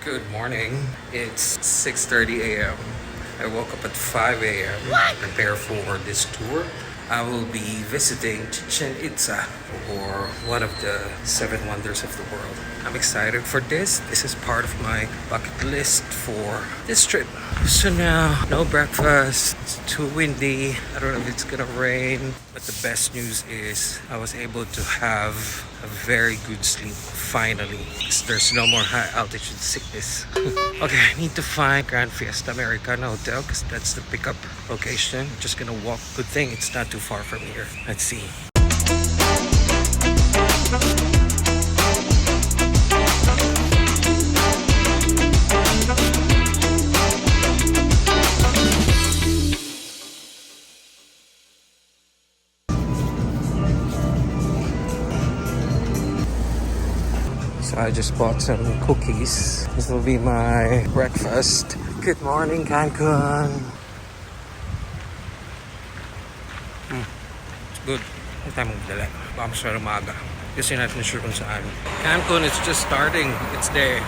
Good morning. It's 6:30 a.m. I woke up at 5 a.m. to prepare for this tour. I will be visiting Chichen Itza, or one of the seven wonders of the world. I'm excited for this. This is part of my bucket list for this trip. So now, no breakfast. It's too windy. I don't know if it's gonna rain. But the best news is I was able to have a very good sleep, finally. Because there's no more high altitude sickness. Okay, I need to find Grand Fiesta Americana Hotel because that's the pickup location. Just gonna walk. Good thing it's not too far from here. Let's see. So I just bought some cookies. This will be my breakfast. Good morning, Cancun. It's good. Ang tayo magdala. Baka mas na umaga. Kasi natin sure kung saan. Cancun is just starting. It's there.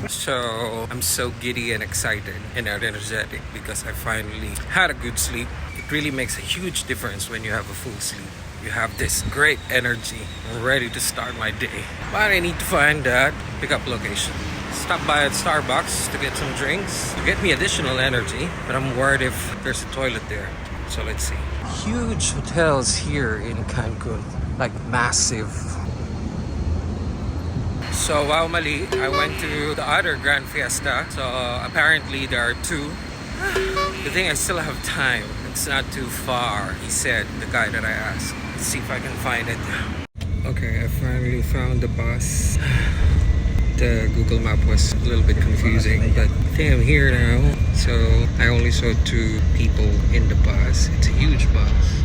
So I'm so giddy and excited and energetic because I finally had a good sleep. It really makes a huge difference when you have a full sleep. You have this great energy. I'm ready to start my day. But I need to find that pickup location. Stop by at Starbucks to get some drinks to get me additional energy. But I'm worried if there's a toilet there. So let's see. Huge hotels here in Cancun. Like massive. So wow, Mali, I went to the other Grand Fiesta. So apparently there are two. The thing, I still have time. It's not too far, he said, the guy that I asked. Let's see if I can find it. Okay, I finally found the bus. The Google map was a little bit confusing, but I think I'm here now. So I only saw two people in the bus. It's a huge bus.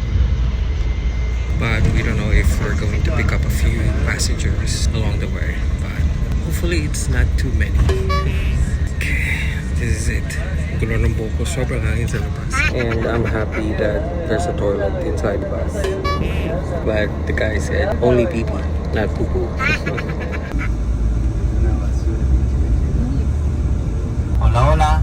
But we don't know if we're going to pick up a few passengers along the way. But hopefully it's not too many. Okay, this is it. Gulo ng buko, sobrang hangin sa labas. And I'm happy that there's a toilet inside the bus. Like the guy said, only pee pee, not poo poo. Hola, hola.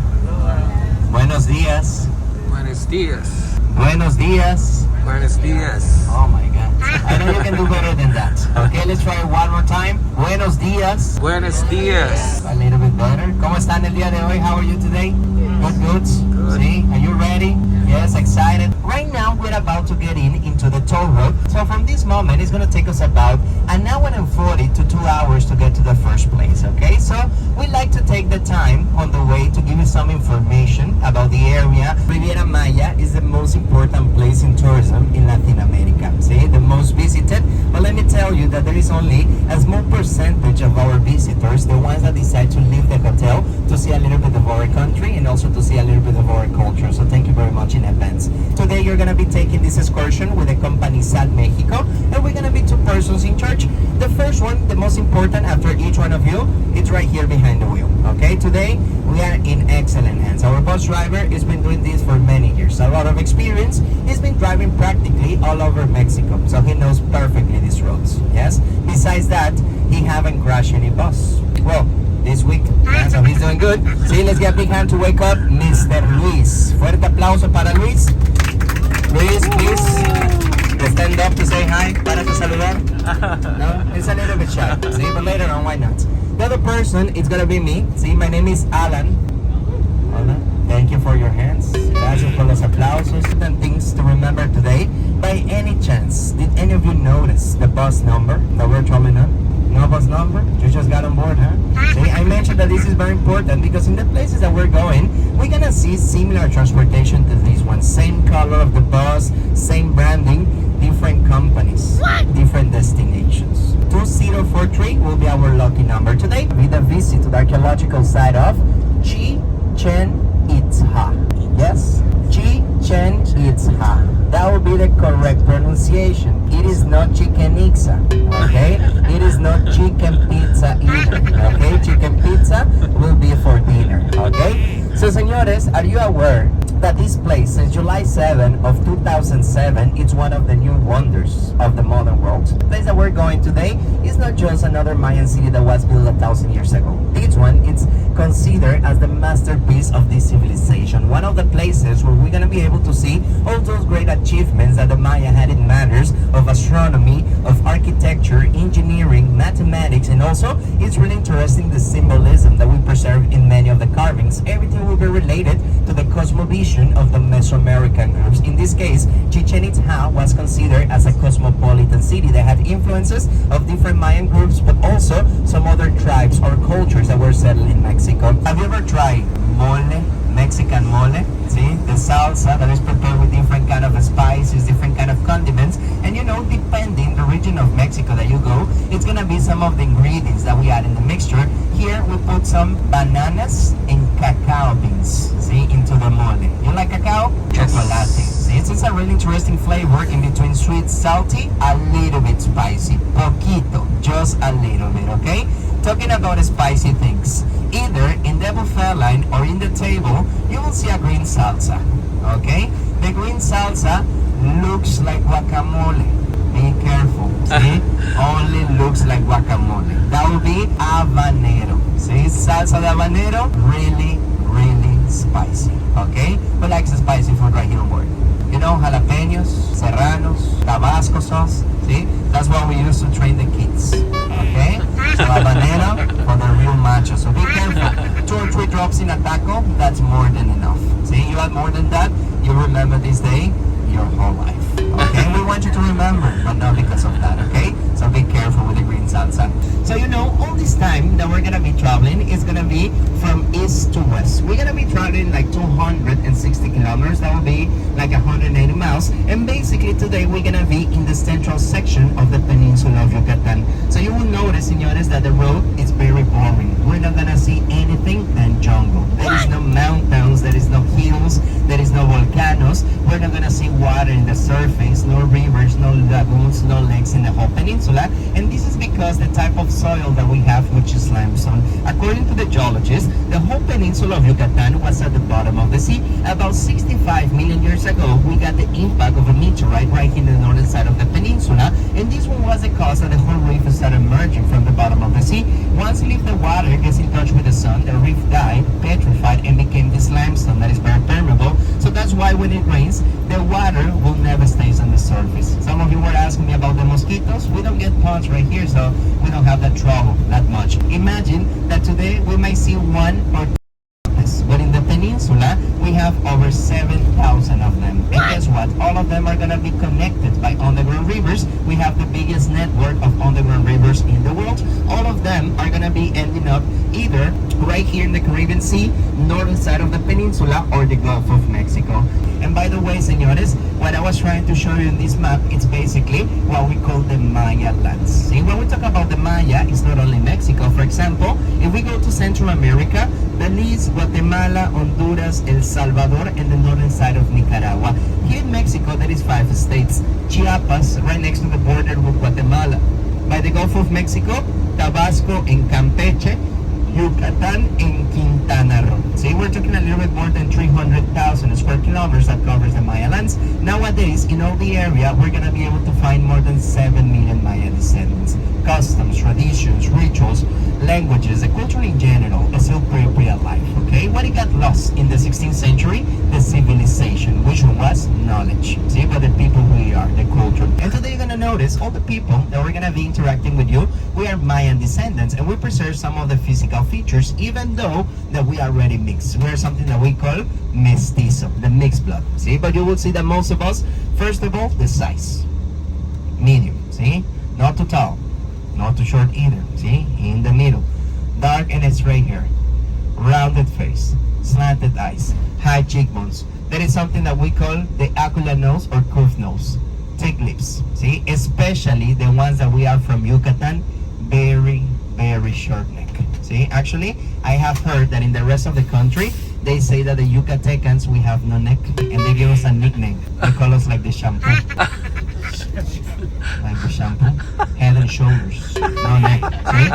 Buenos días. Buenos dias. Buenos días. Buenos dias. Oh my god. I know you can do better than that. Okay, let's try it one more time. Buenos días. Buenos dias. A little bit better. ¿Cómo están el día de hoy? How are you today? Good, good. See, are you ready? Yes, excited. Right now, we're about to get into the toll road. So from this moment, it's going to take us about an hour and 40 to 2 hours to get to the first place, okay? So we like to take the time on the way to give you some information about the area. Riviera Maya is the most important place in tourism in Latin America, see? The most visited. But let me tell you that there is only a small percentage of our visitors, the ones that decide to leave the hotel to see a little bit of our country and also to see a little bit of our culture. So thank you very much in advance. Today you're going to be taking this excursion with the company SAT Mexico, and we're going to be two persons in charge. The first one, the most important after each one of you, it's right here behind the wheel. Okay, today we are in excellent hands. Our bus driver has been doing this for many years, a lot of experience. He's been driving practically all over Mexico, so he knows perfectly these roads. Yes, besides that, he haven't crashed any bus. Well, this week, yeah, so he's doing good. See, let's get a big hand to wake up Mr. Luis. Fuerte aplauso para Luis. Luis, please stand up to say hi, para te saludar. No, he's a little bit shy. See, but later on, why not? The other person, it's gonna be me. See, my name is Alan. Hola. Thank you for your hands. Gracias por los aplausos. And things to remember today. By any chance, did any of you notice the bus number that we're traveling on? No bus number? You just got on board, huh? See, I mentioned that this is very important because in the places that we're going, we're gonna see similar transportation to this one. Same color of the bus, same branding, different companies, different destinations. 2043 will be our lucky number today. With a visit to the archaeological site of Chichen Itza. Yes? Chichen Itza. That will be the correct pronunciation. It is not Chichen Itza, okay? It is not chicken pizza either, okay? Chicken pizza will be for dinner, okay? So, señores, are you aware that this place, since July 7 of 2007, it's one of the new wonders of the modern world. The place that we're going today is not just another Mayan city that was built 1,000 years ago. This one, it's considered as the masterpiece of this civilization. One of the places where we're going to be able to see all those great achievements that the Maya had in matters of astronomy, of architecture, engineering, mathematics, and also it's really interesting the symbolism that we preserve in many of the carvings. Everything will be related to the cosmovision of the Mesoamerican groups. In this case, Chichen Itza was considered as a cosmopolitan city that had influences of different Mayan groups, but also some other tribes or cultures that were settled in Mexico. Have you ever tried mole? Mexican mole, see, the salsa that is prepared with different kind of spices, different kind of condiments, and you know, depending the region of Mexico that you go, it's gonna be some of the ingredients that we add in the mixture. Here we put some bananas and cacao beans, see, into the mole. You like cacao? Yes. Chocolate. See, it's a really interesting flavor in between sweet, salty, a little bit spicy, poquito, just a little bit, okay? Talking about spicy things, either in the buffet line or in the table, you will see a green salsa, okay? The green salsa looks like guacamole. Be careful, see? Only looks like guacamole. That will be habanero, see? Salsa de habanero, really, really spicy, okay? Who likes the spicy food right here on board? You know, jalapenos, serranos, Tabasco sauce, see? That's what we use to train the kids, okay? So habanero for the real machos. So be careful. 2 or 3 drops in a taco, that's more than enough. See, you add more than that, you remember this day your whole life. Okay, we want you to remember, but not because of that, okay? So be careful with the green salsa. So you know, all this time that we're gonna be traveling is gonna be from east to west. We're gonna be traveling like 260 kilometers, that will be like 180 miles. And basically today we're gonna be in the central section of the peninsula of Yucatan. So you will notice, señores, that the road is very boring. We're not gonna see anything than jungle. There is no mountains, there is no hills, there is no volcanoes. We're not gonna see water in the surface, no rivers, no lagoons, no lakes in the whole peninsula. And this is because the type of soil that we have, which is limestone. According to the geologists, the whole peninsula of Yucatan was at the bottom of the sea. About 65 million years ago, we got the impact of a meteorite right in the northern side of the peninsula, and this one was the cause that the whole reef started emerging from the bottom of the sea. Once the water gets in touch with the sun, the reef died, petrified, and became this limestone that is very permeable. So that's why when it rains, the water will never stays on the surface. Some of you were asking me about the mosquitoes. We don't get ponds right here, so we don't have that trouble that much. Imagine that today we might see 1 or 2, but in the peninsula we have over 7,000 of them. And guess what? All of them are going to be connected by underground rivers. We have the biggest network of underground rivers in the world. All of them are going to be ending up either right here in the Caribbean Sea, northern side of the peninsula, or the Gulf of Mexico. And by the way, señores, what I was trying to show you in this map, it's basically what we call the Maya lands. See, when we talk about the Maya, it's not only Mexico. For example, if we go to Central America, Belize, Guatemala, Honduras, El Salvador, and the northern side of Nicaragua. Here in Mexico, there is 5 states. Chiapas, right next to the border with Guatemala. By the Gulf of Mexico, Tabasco and Campeche, Yucatan and Quintana Roo. See, we're talking a little bit more than 300,000 square kilometers that covers the Maya lands. Nowadays, in all the area, we're going to be able to find more than 7 million Maya descendants. Customs, traditions, rituals, languages, the culture in general is still pretty alive, okay? When it got lost in the 16th century, the civilization, which was knowledge. See, about the people who we are, the culture. And today you're going to notice all the people that we're going to be interacting with you, we are Mayan descendants, and we preserve some of the physical features, even though that we are already mixed. We're something that we call mestizo, the mixed blood. See, but you will see that most of us, first of all, the size. Medium, see? Not too tall, not too short either, see? In the middle. Dark and straight hair, rounded face, slanted eyes, high cheekbones. That is something that we call the acular nose or curved nose. Thick lips, see? Especially the ones that we are from Yucatan, very, very short neck. See, actually, I have heard that in the rest of the country, they say that the Yucatecans, we have no neck, and they give us a nickname. They call us like the shampoo. Like the shampoo, head and shoulders, no neck. See?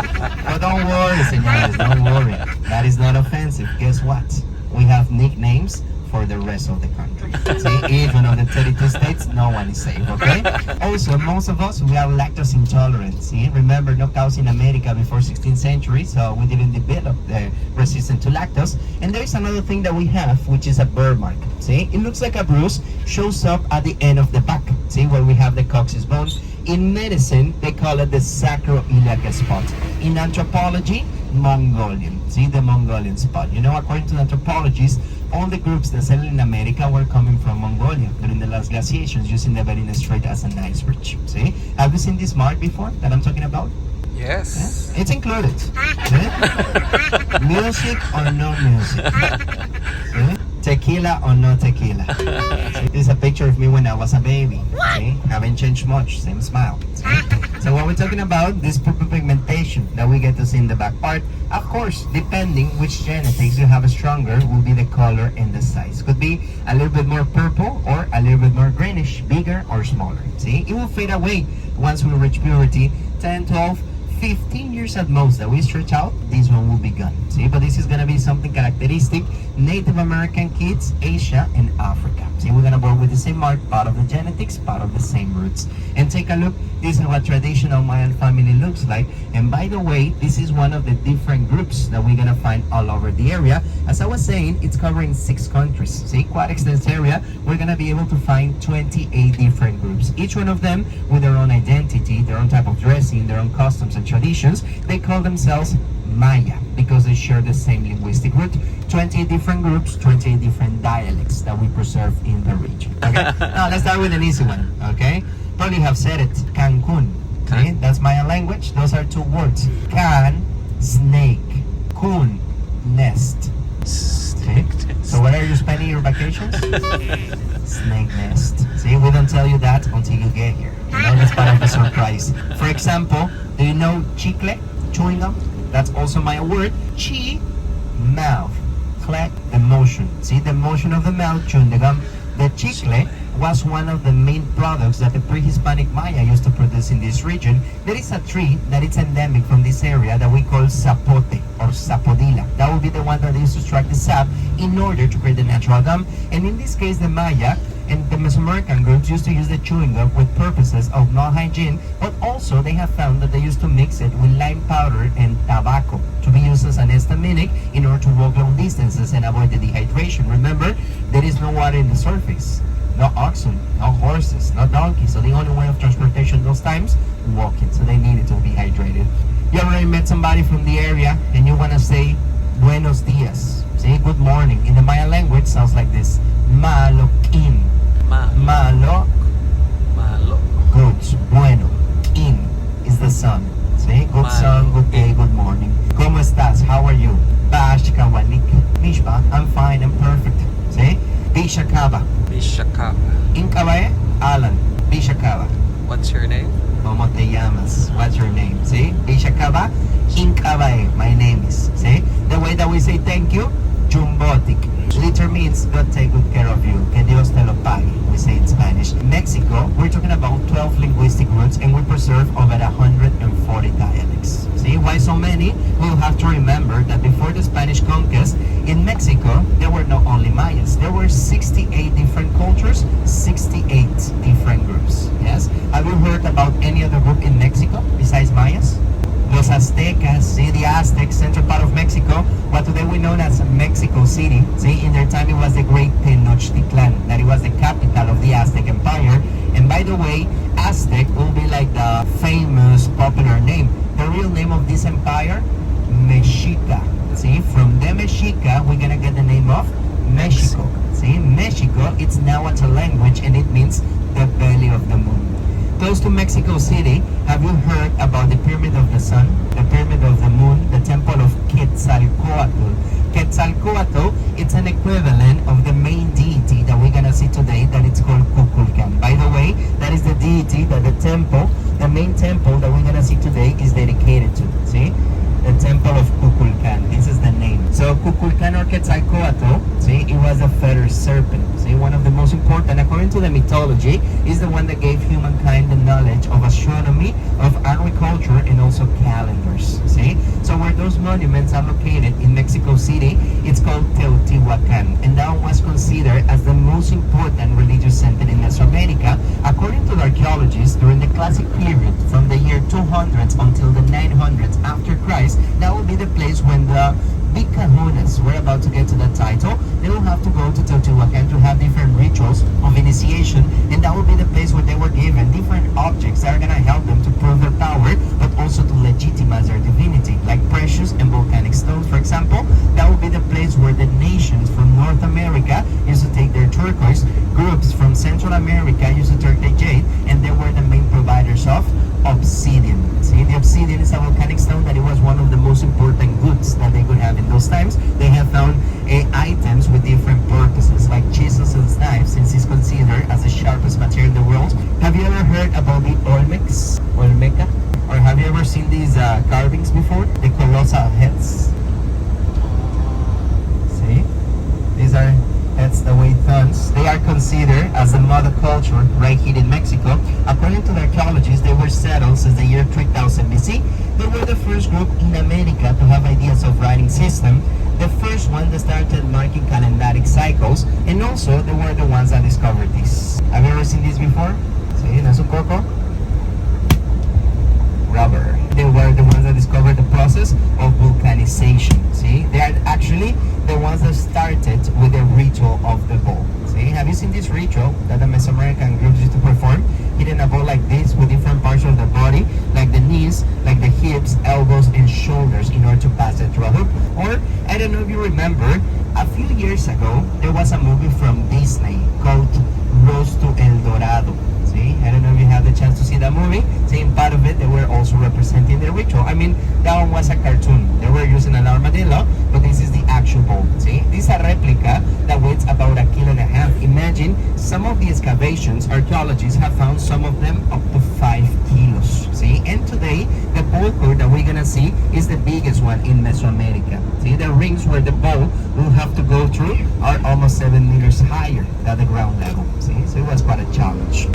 But don't worry, señores, don't worry. That is not offensive. Guess what? We have nicknames for the rest of the country. See, each one of the 32 states, no one is safe, okay? Also, most of us, we are lactose intolerant, see? Remember, no cows in America before 16th century, so we didn't develop the resistance to lactose. And there is another thing that we have, which is a burr mark, see? It looks like a bruise, shows up at the end of the back, see, where we have the coccyx bone. In medicine, they call it the sacroiliac spot. In anthropology, Mongolian. See, the Mongolian spot. You know, according to anthropologists, all the groups that settled in America were coming from Mongolia during the last glaciations, using the Bering Strait as an ice bridge. See? Have you seen this mark before that I'm talking about? Yes. Yeah? It's included. Music or no music? See? Tequila or no tequila? See? This is a picture of me when I was a baby. See? Haven't changed much, same smile. See? So what we're talking about, this purple pigmentation that we get to see in the back part, of course, depending which genetics you have stronger, will be the color and the size. Could be a little bit more purple or a little bit more greenish, bigger or smaller. See? It will fade away once we reach puberty, 10, 12, 15 years at most that we stretch out, this one will be gone. See, but this is gonna be something characteristic Native American kids, Asia and Africa. See, we're gonna work with the same mark, part of the genetics, part of the same roots. And take a look, this is what traditional Mayan family looks like. And by the way, this is one of the different groups that we're gonna find all over the area. As I was saying, it's covering 6 countries. See, quite extensive area. We're gonna be able to find 28 different groups. Each one of them with their own identity, their own type of dressing, their own customs and traditions. They call themselves Maya because they share the same linguistic root. 28 different groups, 28 different dialects that we preserve in the region. Okay, now let's start with an easy one. Okay, probably have said it. Cancun. Okay, that's Mayan language. Those are 2 words. Can, snake. Kun, nest. Okay, so where are you spending your vacations? Snake nest. See, we don't tell you that until you get here. You know, that's part of the surprise. For example, do you know chicle, chewing gum? That's also my word. Chi, mouth. Cle, the motion. See, the motion of the mouth, chewing the gum. The chicle was one of the main products that the pre-Hispanic Maya used to produce in this region. There is a tree that is endemic from this area that we call sapote or sapodilla. That would be the one that they used to extract the sap in order to create the natural gum. And in this case, the Maya and the Mesoamerican groups used to use the chewing gum with purposes of non-hygiene, but also they have found that they used to mix it with lime powder and tobacco to be used as an histaminic in order to walk long distances and avoid the dehydration. Remember, there is no water in the surface, no oxen, no horses, no donkeys, so the only way of transportation those times, walking, so they needed to be hydrated. You already met somebody from the area and you want to say buenos dias, say good morning. In the Maya language, sounds like this: malokin. Malo, good, bueno. Kin is the sun. See, good sun, good day, good morning. ¿Cómo estás? How are you? Bash kawalik. Mishba, I'm fine, I'm perfect. See, Bishakaba. Bishakaba. Inkabae, Alan. Bishakaba. What's your name? ¿Cómo te llamas? What's your name? See, Bishakaba, Inkabae. My name is. See, the way that we say thank you, Jumbotic. Literally means God take good care of you. Que Dios te lo pague, we say in Spanish. In Mexico, we're talking about 12 linguistic roots and we preserve over 140 dialects. See, why so many? We'll have to remember that before the Spanish conquest, in Mexico, there were not only Mayas. There were 68 different cultures, 68 different groups. Yes? Have you heard about any other group in Mexico besides Mayas? Los Aztecas, see, the Aztecs, central part of Mexico, what today we know as Mexico City. See, in their time it was the great Tenochtitlan, that it was the capital of the Aztec Empire. And by the way, Aztec will be like the famous popular name. The real name of this empire, Mexica. See, from the Mexica, we're gonna get the name of Mexico. See, Mexico, it's Nahuatl language and it means the belly of the moon. Close to Mexico City, have you heard about the Pyramid of the Sun, the Pyramid of the Moon, the Temple of Quetzalcoatl? Quetzalcoatl, it's an equivalent of the main deity that we're gonna see today, that it's called Kukulkan. By the way, that is the deity that the temple, the main temple that we're gonna see today is dedicated to. See? The Temple of Kukulkan. This is the name. So Kukulkan or Quetzalcoatl, see, it was a feather serpent. See, one of the most most important, according to the mythology, is the one that gave humankind the knowledge of astronomy, of agriculture, and also calendars. See? So where those monuments are located in Mexico City, it's called Teotihuacan, and that was considered as the most important religious center in Mesoamerica. According to the archaeologists, during the classic period from the year 200s until the 900s after Christ, that would be the place when the big kahunas were about to get to the title. They will have to go to Teotihuacan to have different rituals of initiation, and that will be the place where they were given different objects that are going to help them to prove their power, but also to legitimize their divinity, like precious and volcanic stones, for example. That will be the place where the nations from North America used to take their turquoise, groups from Central America used to take their jade, and they were the main providers of obsidian. See, the obsidian is a volcanic stone that it was one of the most important goods that they could have in those times. They have found items with different purposes, like chisels and knives, since it's considered as the sharpest material in the world. Have you ever heard about the Olmeca? Or have you ever seen these carvings before? The colossal heads. See? These are heads that weigh tons. They are considered as the mother culture right here in Mexico. According to the archaeologists, they were settled since the year 3000 BC. They were the first group in America to have ideas of writing system. The first one that started marking calendaric cycles, and also they were the ones that discovered this. Have you ever seen this before? See, that's a coco. Rubber. They were the ones that discovered the process of vulcanization. See, they are actually the ones that started with the ritual of the bowl. See, have you seen this ritual that the Mesoamerican groups used to perform? Hitting a bowl like this with different parts of the body, like the knees, like the hips, elbows, and shoulders, in order to pass it through a hoop. Or, I don't know if you remember, a few years ago, there was a movie from Disney called Rose to El Dorado. See, I don't know if you had the chance to see that movie. See, in part of it, they were also representing the ritual. I mean, that one was a cartoon. They were using an armadillo, but this is the actual bowl. See, this is a replica that weighs about 1.5 kilos. Imagine, some of the excavations, archaeologists have found some of them up to 5 kilos. See, and today, the bowl core that we're gonna see is the biggest one in Mesoamerica. See, the rings where the bowl will have to go through are almost 7 meters higher than the ground level. See, so it was quite a challenge.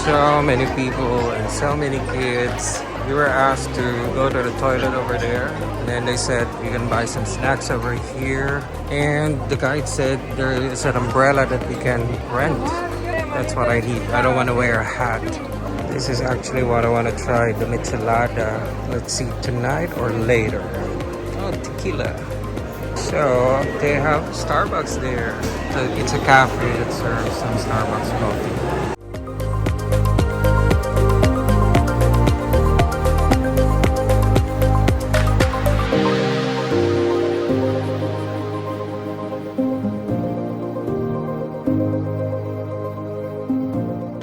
So many people and so many kids. We were asked to go to the toilet over there, and then they said you can buy some snacks over here, and the guide said there is an umbrella that we can rent. That's what I need. I don't want to wear a hat. This is actually what I want to try, the michelada. Let's see, tonight or later. Oh, tequila. So they have Starbucks there. It's a cafe that serves some Starbucks coffee.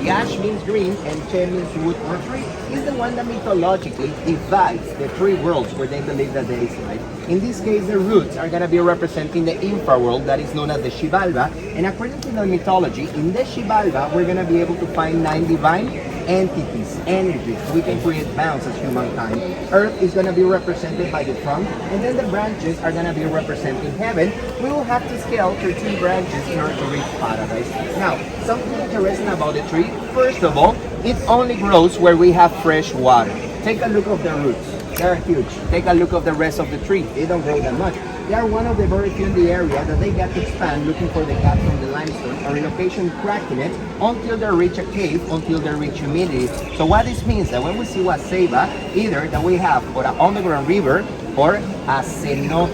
Yash means green and Che means wood or tree, is the one that mythologically divides the three worlds where they believe that there is life. In this case, the roots are going to be representing the infraworld that is known as the Xibalba, and according to the mythology, in the Xibalba, we're going to be able to find 9 divine entities, energies. We can create bounds as humankind. Earth is going to be represented by the trunk, and then the branches are going to be representing heaven. We will have to scale 13 branches in order to reach paradise. Now, something interesting about the tree, first of all, it only grows where we have fresh water. Take a look of the roots. They're huge. Take a look of the rest of the tree. They don't grow that much. They are one of the very few in the area that they get to expand looking for the gap from the limestone or relocation cracking it until they reach a cave, until they reach humidity. So what this means that when we see waseba, either that we have or an underground river or a cenote.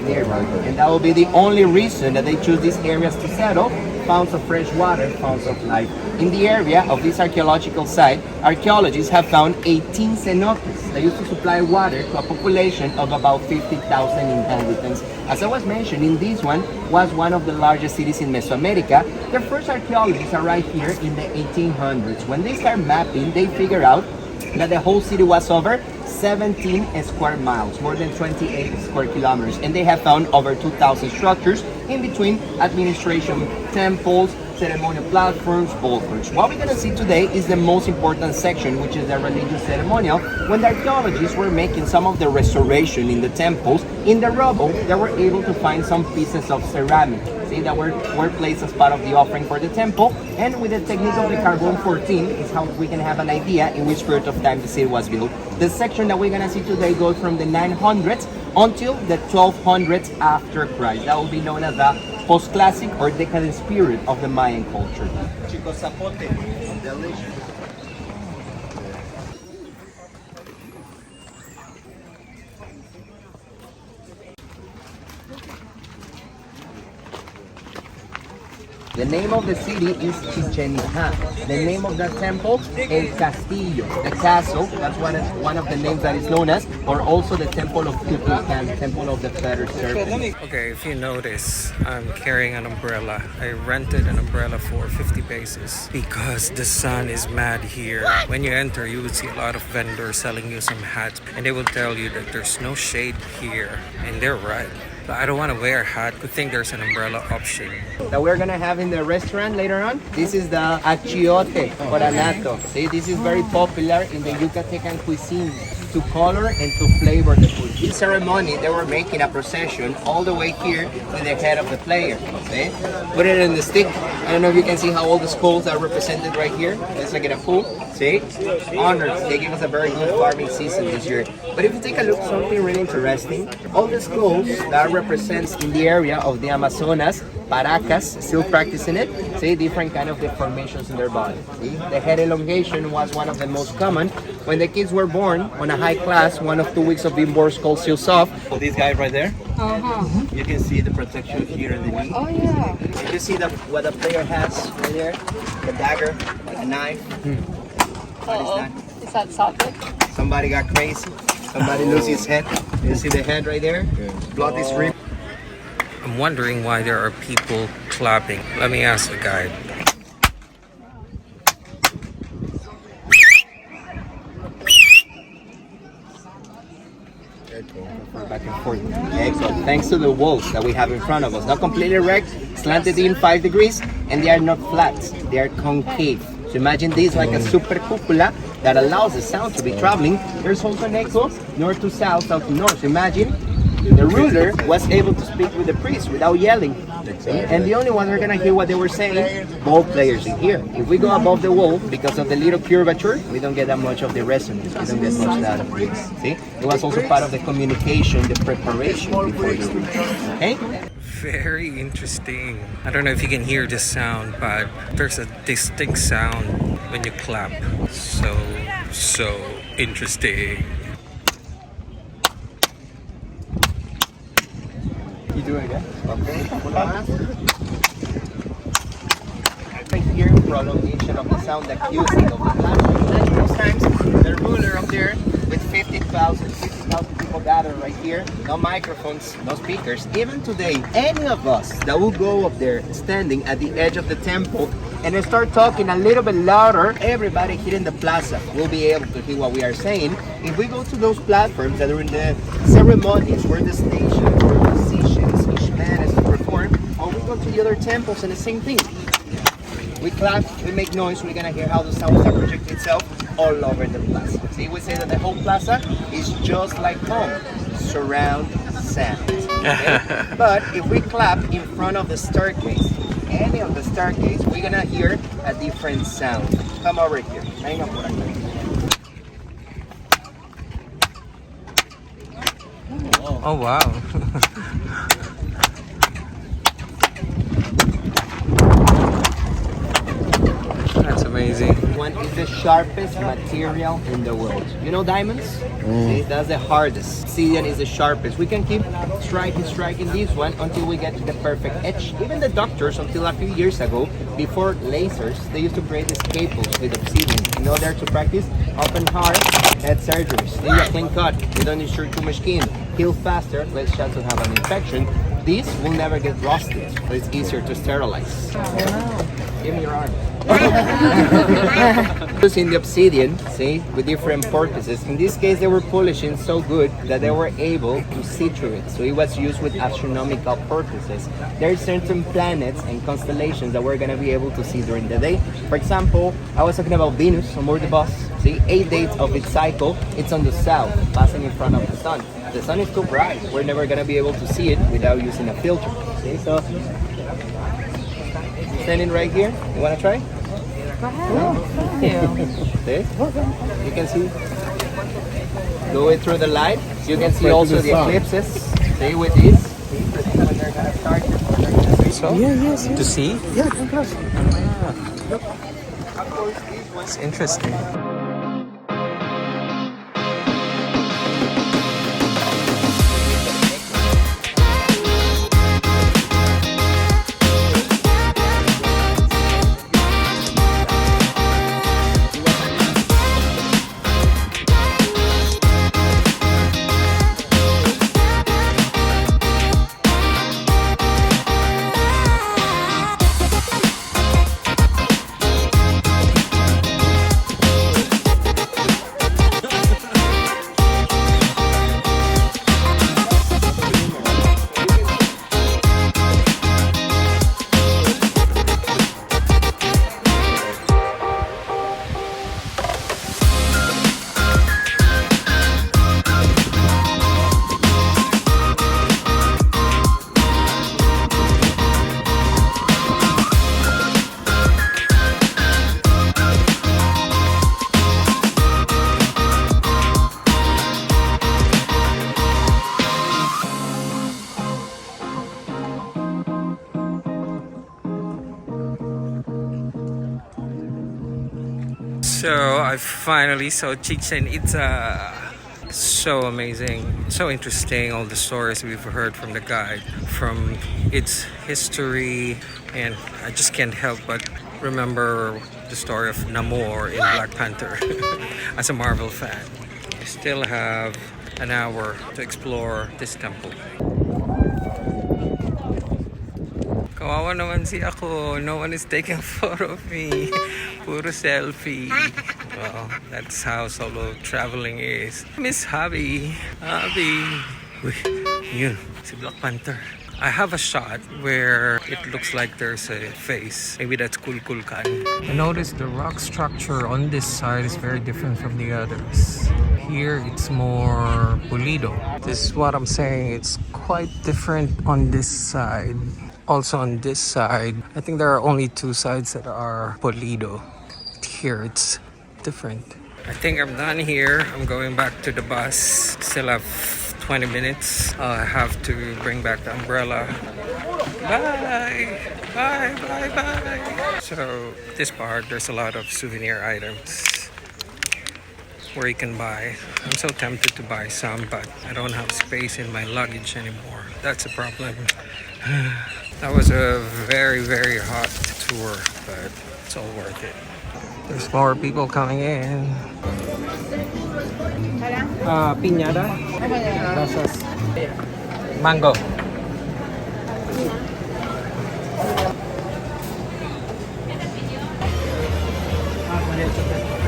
nearby. And that will be the only reason that they choose these areas to settle, fountains of fresh water, fountains of life. In the area of this archaeological site, archaeologists have found 18 cenotes that used to supply water to a population of about 50,000 inhabitants. As I was mentioning, this one was one of the largest cities in Mesoamerica. The first archaeologists arrived here in the 1800s. When they start mapping, they figure out that the whole city was over 17 square miles, more than 28 square kilometers, and they have found over 2,000 structures in between administration, temples, ceremonial platforms, bulwarks. What we're going to see today is the most important section, which is the religious ceremonial. When the archaeologists were making some of the restoration in the temples, in the rubble, they were able to find some pieces of ceramic, see, that were placed as part of the offering for the temple. And with the technique of the carbon 14 is how we can have an idea in which period of time the city was built. The section that we're going to see today goes from the 900s until the 1200s after Christ. That will be known as the post-classic or decadent period of the Mayan culture. Chico zapote, delicious. The name of the city is Chichen Itza. The name of the temple, El Castillo. The castle, that's one of the names that is known as, or also the temple of Yucatan, temple of the feather serpent. Okay, if you notice, I'm carrying an umbrella. I rented an umbrella for 50 pesos because the sun is mad here. When you enter, you will see a lot of vendors selling you some hats, and they will tell you that there's no shade here, and they're right. But I don't want to wear a hat. Good thing there's an umbrella option. That we're gonna have in the restaurant later on. This is the achiote or anato. See, this is very popular in the Yucatecan cuisine to color and to flavor the food. This ceremony, they were making a procession all the way here to the head of the player. See? Put it in the stick. I don't know if you can see how all the skulls are represented right here. It's like in a pool. See? Honors. They give us a very good farming season this year. But if you take a look, something really interesting. All the skulls that represents in the area of the Amazonas, Paracas, still practicing it. See, different kind of deformations in their body. See? The head elongation was one of the most common. When the kids were born on a high class, 1 of 2 weeks of being born called seals off. So this guy right there, you can see the protection here in the knee. Oh yeah. You see what the player has right there, the dagger, a knife. What is that? Is that socket? Somebody got crazy. Somebody lose his head. You see the head right there? Blood is ripped. I'm wondering why there are people clapping. Let me ask the guide. Back and forth. Okay, so thanks to the walls that we have in front of us, not completely erect, slanted in 5 degrees, and they are not flat, they are concave. So imagine this like a super cupola that allows the sound to be traveling. There's also an echo north to south, south to north. So imagine the ruler was able to speak with the priest without yelling. And the only one who are gonna hear what they were saying, ball players in here. If we go above the wall, because of the little curvature, we don't get that much of the resonance. We don't get much out of it. See? It was also part of the communication, the preparation before the ritual. Okay? Very interesting. I don't know if you can hear the sound, but there's a distinct sound when you clap. So interesting. You do it again. Right here, prolongation of the sound, accusing of the platform. Those times, the ruler up there with 50,000 people gathered right here. No microphones, no speakers. Even today, any of us that will go up there, standing at the edge of the temple, and start talking a little bit louder, everybody here in the plaza will be able to hear what we are saying. If we go to those platforms that are in the ceremonies, where the stations, where musicians, each man is to perform, or we go to the other temples and the same thing. We clap, we make noise, we're gonna hear how the sound will project itself all over the plaza. See, we say that the whole plaza is just like home, surround sound. Okay? But if we clap in front of the staircase, any of the staircase, we're gonna hear a different sound. Come over here. Venga por aquí. Oh wow. That's amazing. One is the sharpest material in the world. You know diamonds? See, that's the hardest. Obsidian is the sharpest. We can keep striking this one until we get to the perfect edge. Even the doctors, until a few years ago, before lasers, they used to create these cables with obsidian in order to practice open heart head surgeries. They do a clean cut. You don't insure too much skin. Heal faster, less chance to have an infection. This will never get rusted, so it's easier to sterilize. Give me your arm. Using the obsidian, see, with different purposes. In this case, they were polishing so good that they were able to see through it. So it was used with astronomical purposes. There are certain planets and constellations that we're going to be able to see during the day. For example, I was talking about Venus on board the bus. See, 8 days of its cycle, it's on the south, passing in front of the sun. The sun is too bright. We're never going to be able to see it without using a filter. See, so standing right here. You want to try? Go ahead. Thank you. See? You can see. Go it through the light. You can see also the eclipses. See with this. See when they're gonna start. So? Yes. To see? Yeah, come close. It's interesting. So I finally saw Chichen Itza. So amazing, so interesting, all the stories we've heard from the guide, from its history, and I just can't help but remember the story of Namor in Black Panther as a Marvel fan. I still have an hour to explore this temple. Kawawa naman si ako. No one is taking a photo of me. Puro selfie. Well, that's how solo traveling is. Miss Hubbee. Hubbee. Uy, yun. Si Black Panther. I have a shot where it looks like there's a face. Maybe that's Kulkulkan. I noticed the rock structure on this side is very different from the others. Here it's more pulido. This is what I'm saying. It's quite different on this side. Also on this side, I think there are only two sides that are pulido. Here it's different. I think I'm done here. I'm going back to the bus. Still have 20 minutes. I have to bring back the umbrella. Bye! Bye, bye, bye! So this part, there's a lot of souvenir items where you can buy. I'm so tempted to buy some, but I don't have space in my luggage anymore. That's a problem. That was a very, very hot tour, but it's all worth it. There's more people coming in. Piñata. Gracias. Mango.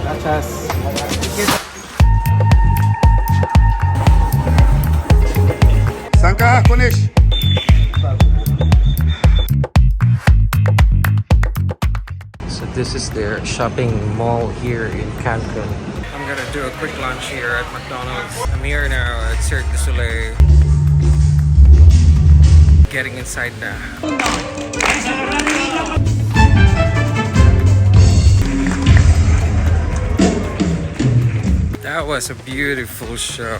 Gracias. Sangka Kunish. So this is their shopping mall here in Cancun. I'm gonna do a quick lunch here at McDonald's. I'm here now at Cirque du Soleil. Getting inside now. That was a beautiful show.